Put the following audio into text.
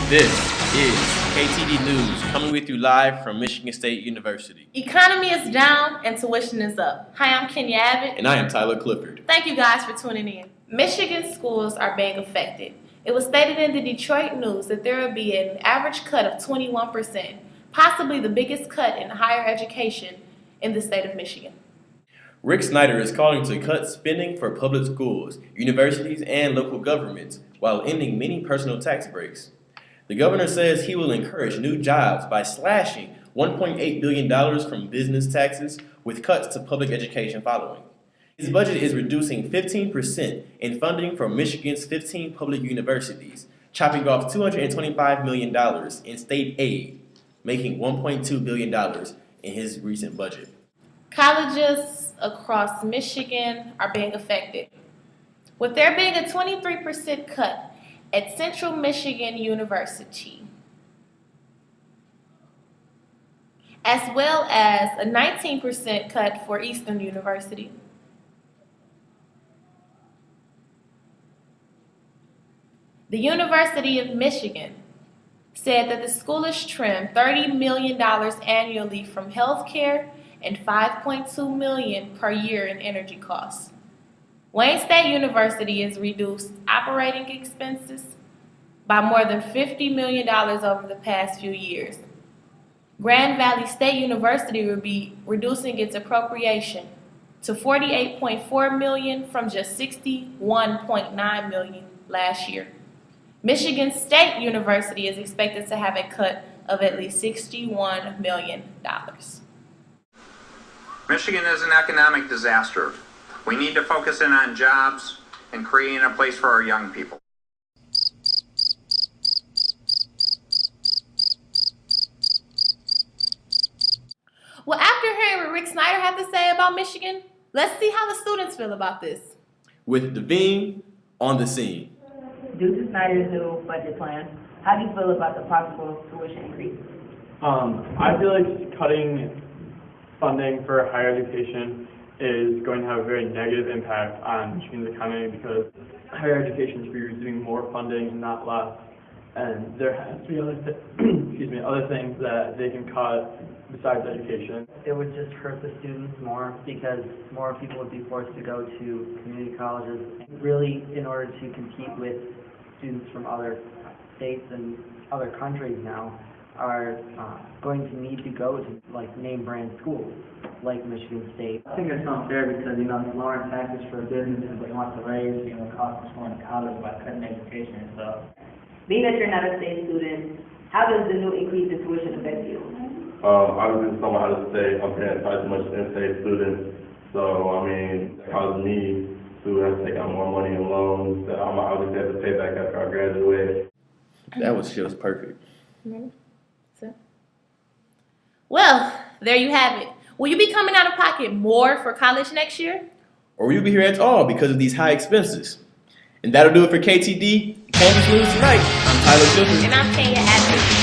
This is KTD News, coming with you live from Michigan State University. Economy is down and tuition is up. Hi, I'm Kenya Abbott. And I am Tyler Clifford. Thank you guys for tuning in. Michigan schools are being affected. It was stated in the Detroit News that there will be an average cut of 21%, possibly the biggest cut in higher education in the state of Michigan. Rick Snyder is calling to cut spending for public schools, universities, and local governments while ending many personal tax breaks. The governor says he will encourage new jobs by slashing $1.8 billion from business taxes with cuts to public education following. His budget is reducing 15% in funding for Michigan's 15 public universities, chopping off $225 million in state aid, making $1.2 billion in his recent budget. Colleges across Michigan are being affected, with there being a 23% cut at Central Michigan University, as well as a 19% cut for Eastern University. The University of Michigan said that the school has trimmed $30 million annually from healthcare and $5.2 million per year in energy costs. Wayne State University has reduced operating expenses by more than $50 million over the past few years. Grand Valley State University will be reducing its appropriation to $48.4 million from just $61.9 million last year. Michigan State University is expected to have a cut of at least $61 million. Michigan is an economic disaster. We need to focus in on jobs and creating a place for our young people. Well, after hearing what Rick Snyder had to say about Michigan, let's see how the students feel about this. With Deveen on the scene. Due to Snyder's new budget plan, how do you feel about the possible tuition increase? I feel like cutting funding for higher education is going to have a very negative impact on Michigan's economy because higher education should be receiving more funding and not less. And there has to be other things that they can cut besides education. It would just hurt the students more because more people would be forced to go to community colleges. Really, in order to compete with students from other states and other countries now, are going to need to go to name brand schools like Michigan State. I think it's unfair because it's lowering taxes for businesses, but it wants to raise costs for going to college by cutting education and stuff. Being that you're not a state student, how does the new increase in tuition affect you? Obviously, someone out of state, I'm paying twice as much as in-state students, so that causes me to have to take out more money in loans that I'm obviously have to pay back after I graduate. That was just perfect. Mm-hmm. Well, there you have it. Will you be coming out of pocket more for college next year? Or will you be here at all because of these high expenses? And that'll do it for KTD Campus News tonight. I'm Tyler Clifford. And I'm Kenya Abbott.